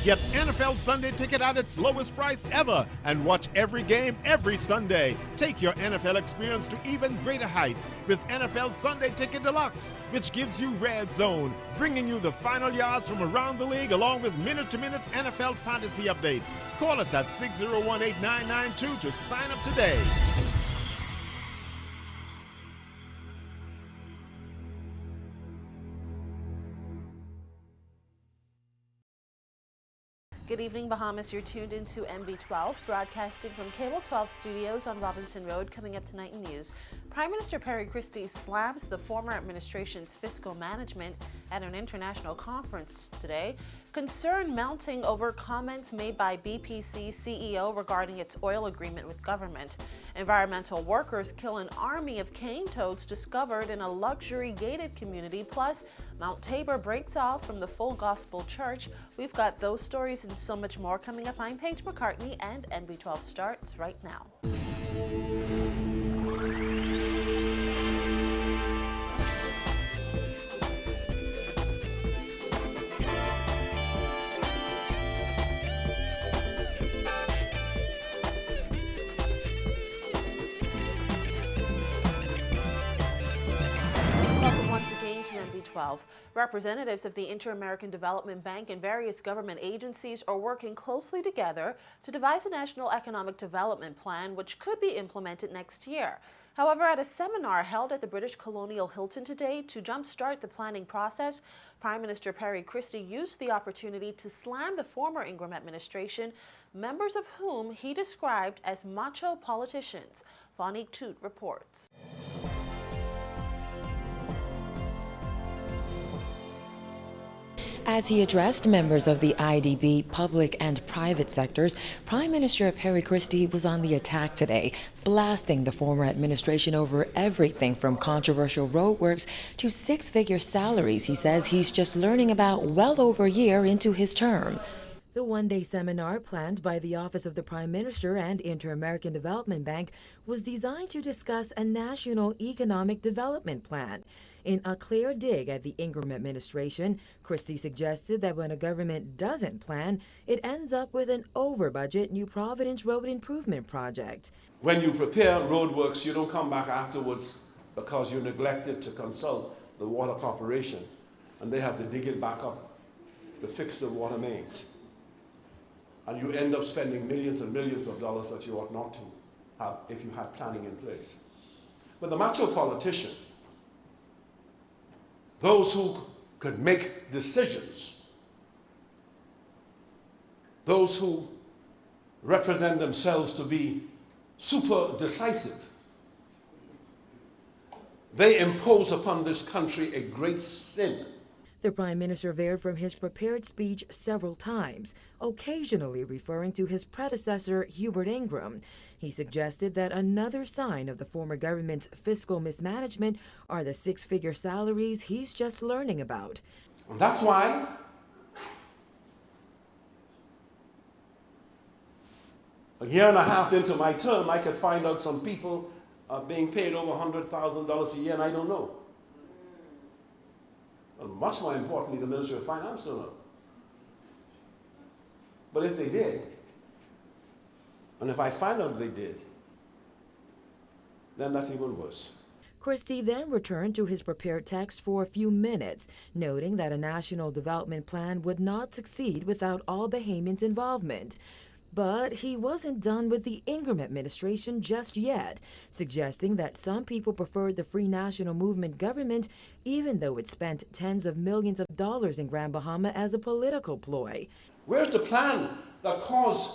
Get NFL Sunday Ticket at its lowest price ever and watch every game every Sunday. Take your NFL experience to even greater heights with NFL Sunday Ticket Deluxe, which gives you Red Zone, bringing you the final yards from around the league along with minute-to-minute NFL fantasy updates. Call us at 601-8992 to sign up today. Good evening, Bahamas. You're tuned into MB12, broadcasting from Cable 12 Studios on Robinson Road. Coming up tonight in news, Prime Minister Perry Christie slams the former administration's fiscal management at an international conference today. Concern mounting over comments made by BPC CEO regarding its oil agreement with government. Environmental workers kill an army of cane toads discovered in a luxury gated community. Plus, Mount Tabor breaks off from the Full Gospel Church. We've got those stories and so much more coming up. I'm Paige McCartney, and MB12 starts right now. MB12. Representatives of the Inter-American Development Bank and various government agencies are working closely together to devise a national economic development plan which could be implemented next year. However, at a seminar held at the British Colonial Hilton today to jumpstart the planning process, Prime Minister Perry Christie used the opportunity to slam the former Ingram administration, members of whom he described as macho politicians. Fonique Toot reports. As he addressed members of the IDB public and private sectors, Prime Minister Perry Christie was on the attack today, blasting the former administration over everything from controversial roadworks to six-figure salaries he says he's just learning about well over a year into his term. The one-day seminar planned by the Office of the Prime Minister and Inter-American Development Bank was designed to discuss a national economic development plan. In a clear dig at the Ingram administration, Christie suggested that when a government doesn't plan, it ends up with an over-budget New Providence Road Improvement Project. When you prepare roadworks, you don't come back afterwards because you neglected to consult the Water Corporation, and they have to dig it back up to fix the water mains. And you end up spending millions and millions of dollars that you ought not to have if you had planning in place. But the macho politician, those who could make decisions, those who represent themselves to be super decisive, they impose upon this country a great sin. The Prime Minister veered from his prepared speech several times, occasionally referring to his predecessor, Hubert Ingram. He suggested that another sign of the former government's fiscal mismanagement are the six-figure salaries he's just learning about. And that's why a year and a half into my term, I could find out some people are being paid over $100,000 a year, and I don't know. And much more importantly, the Ministry of Finance don't know. But if they did, and if I find out they did, then that's even worse. Christie then returned to his prepared text for a few minutes, noting that a national development plan would not succeed without all Bahamians' involvement. But he wasn't done with the Ingram administration just yet, suggesting that some people preferred the Free National Movement government, even though it spent tens of millions of dollars in Grand Bahama as a political ploy. Where's the plan that caused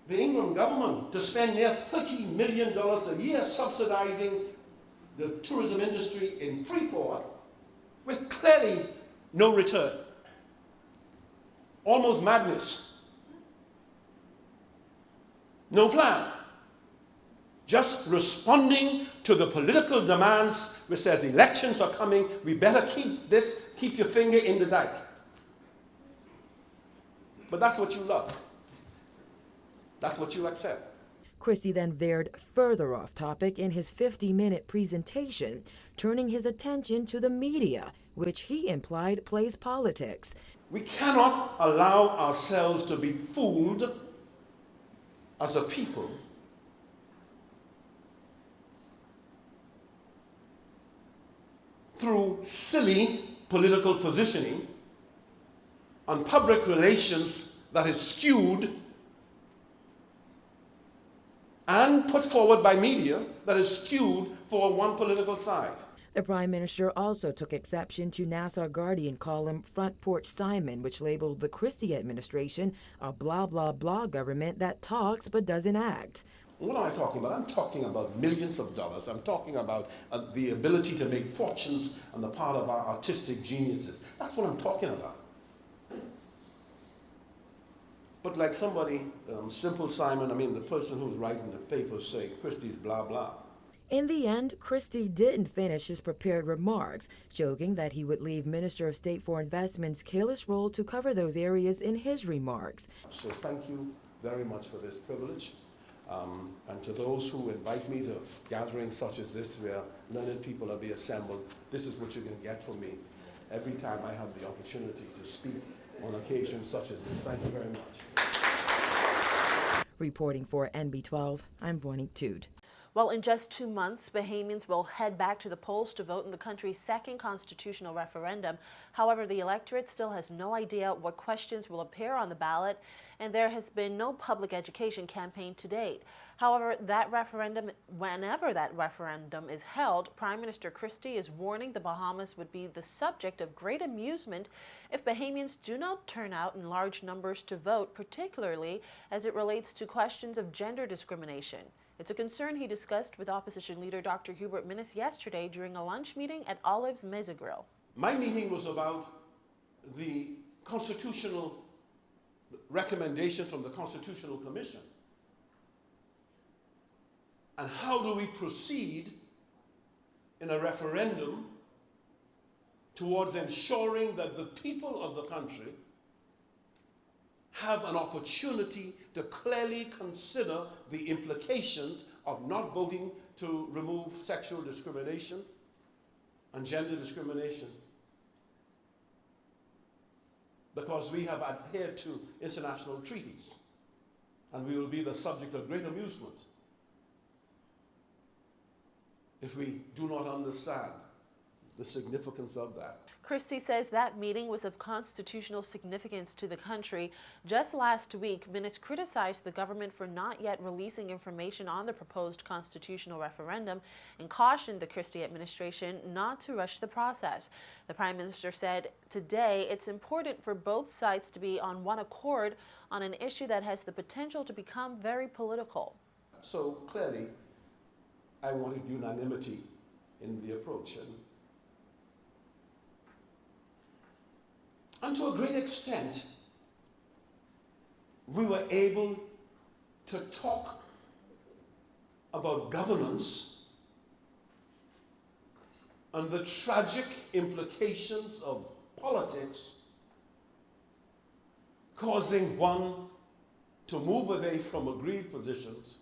the Ingram government to spend near $30 million a year subsidizing the tourism industry in Freeport with clearly no return? Almost madness. No plan. Just responding to the political demands which says elections are coming, we better keep your finger in the dike. But that's what you love. That's what you accept. Christie then veered further off topic in his 50-minute presentation, turning his attention to the media, which he implied plays politics. We cannot allow ourselves to be fooled as a people through silly political positioning on public relations that is skewed and put forward by media that is skewed for one political side. The Prime Minister also took exception to Nassau Guardian column Front Porch Simon, which labeled the Christie administration a blah, blah, blah government that talks but doesn't act. What am I talking about? I'm talking about millions of dollars. I'm talking about the ability to make fortunes on the part of our artistic geniuses. That's what I'm talking about. But like somebody, Simple Simon, I mean the person who's writing the paper say Christie's blah, blah. In the end, Christie didn't finish his prepared remarks, joking that he would leave Minister of State for Investment's Kailash Roll to cover those areas in his remarks. So thank you very much for this privilege. And to those who invite me to gatherings such as this, where learned people are being assembled, this is what you can get from me every time I have the opportunity to speak on occasions such as this. Thank you very much. Reporting for NB12, I'm Vonique Tude. Well, in just 2 months, Bahamians will head back to the polls to vote in the country's second constitutional referendum. However, the electorate still has no idea what questions will appear on the ballot, and there has been no public education campaign to date. However, whenever that referendum is held, Prime Minister Christie is warning the Bahamas would be the subject of great amusement if Bahamians do not turn out in large numbers to vote, particularly as it relates to questions of gender discrimination. It's a concern he discussed with opposition leader Dr. Hubert Minnis yesterday during a lunch meeting at Olive's Mesa Grill. My meeting was about the constitutional recommendations from the Constitutional Commission. And how do we proceed in a referendum towards ensuring that the people of the country have an opportunity to clearly consider the implications of not voting to remove sexual discrimination and gender discrimination, because we have adhered to international treaties and we will be the subject of great amusement if we do not understand the significance of that. Christie says that meeting was of constitutional significance to the country. Just last week, Minnis criticized the government for not yet releasing information on the proposed constitutional referendum and cautioned the Christie administration not to rush the process. The Prime Minister said today it's important for both sides to be on one accord on an issue that has the potential to become very political. So clearly, I wanted unanimity in the approach. And to a great extent, we were able to talk about governance and the tragic implications of politics causing one to move away from agreed positions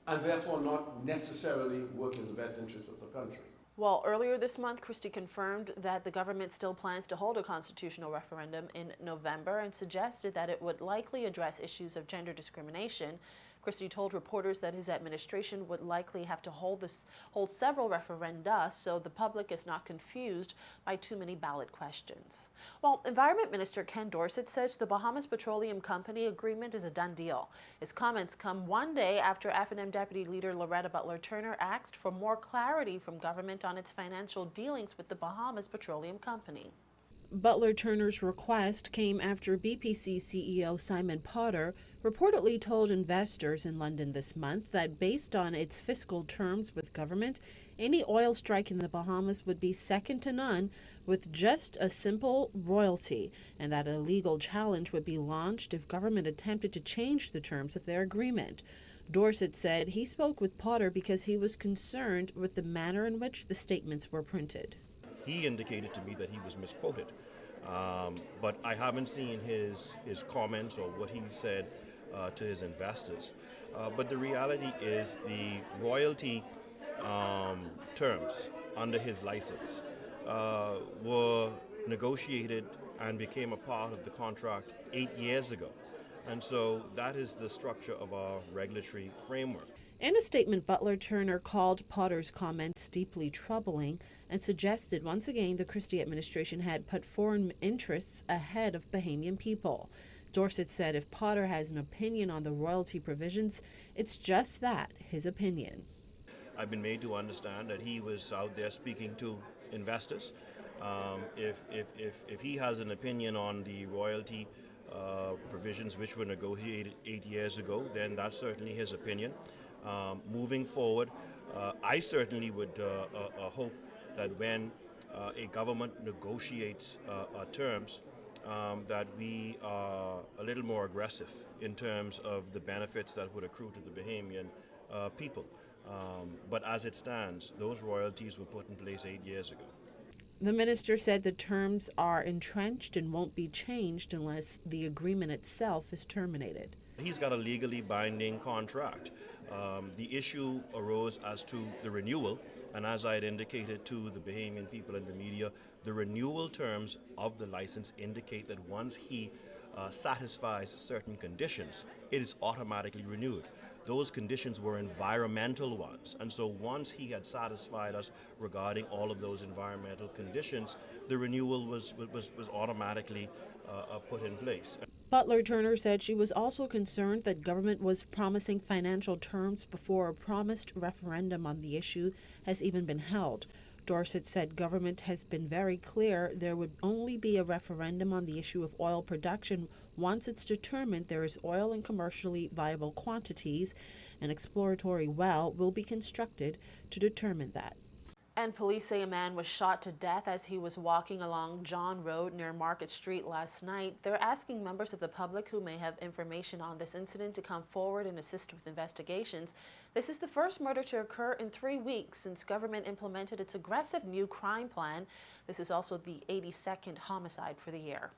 and therefore not necessarily work in the best interest of the country. Well, earlier this month, Christie confirmed that the government still plans to hold a constitutional referendum in November and suggested that it would likely address issues of gender discrimination. Christie told reporters that his administration would likely have to hold several referenda so the public is not confused by too many ballot questions. Well, Environment Minister Ken Dorset says the Bahamas Petroleum Company agreement is a done deal. His comments come one day after F&M Deputy Leader Loretta Butler Turner asked for more clarity from government on its financial dealings with the Bahamas Petroleum Company. Butler Turner's request came after BPC CEO Simon Potter reportedly told investors in London this month that based on its fiscal terms with government, any oil strike in the Bahamas would be second to none with just a simple royalty, and that a legal challenge would be launched if government attempted to change the terms of their agreement. Dorset said he spoke with Potter because he was concerned with the manner in which the statements were printed. He indicated to me that he was misquoted, but I haven't seen his comments or what he said to his investors. But the reality is the royalty terms under his license were negotiated and became a part of the contract 8 years ago. And so that is the structure of our regulatory framework. In a statement, Butler Turner called Potter's comments deeply troubling and suggested once again the Christie administration had put foreign interests ahead of Bahamian people. Dorset said if Potter has an opinion on the royalty provisions, it's just that, his opinion. I've been made to understand that he was out there speaking to investors. If he has an opinion on the royalty provisions which were negotiated 8 years ago, then that's certainly his opinion. Moving forward, I certainly would hope that when a government negotiates terms, that we are a little more aggressive in terms of the benefits that would accrue to the Bahamian people. But as it stands, those royalties were put in place 8 years ago. The minister said the terms are entrenched and won't be changed unless the agreement itself is terminated. He's got a legally binding contract. The issue arose as to the renewal, and as I had indicated to the Bahamian people and the media, the renewal terms of the license indicate that once he satisfies certain conditions, it is automatically renewed. Those conditions were environmental ones, and so once he had satisfied us regarding all of those environmental conditions, the renewal was automatically put in place. Butler Turner said she was also concerned that government was promising financial terms before a promised referendum on the issue has even been held. Dorset said government has been very clear there would only be a referendum on the issue of oil production once it's determined there is oil in commercially viable quantities. An exploratory well will be constructed to determine that. And police say a man was shot to death as he was walking along John Road near Market Street last night. They're asking members of the public who may have information on this incident to come forward and assist with investigations. This is the first murder to occur in 3 weeks since government implemented its aggressive new crime plan. This is also the 82nd homicide for the year.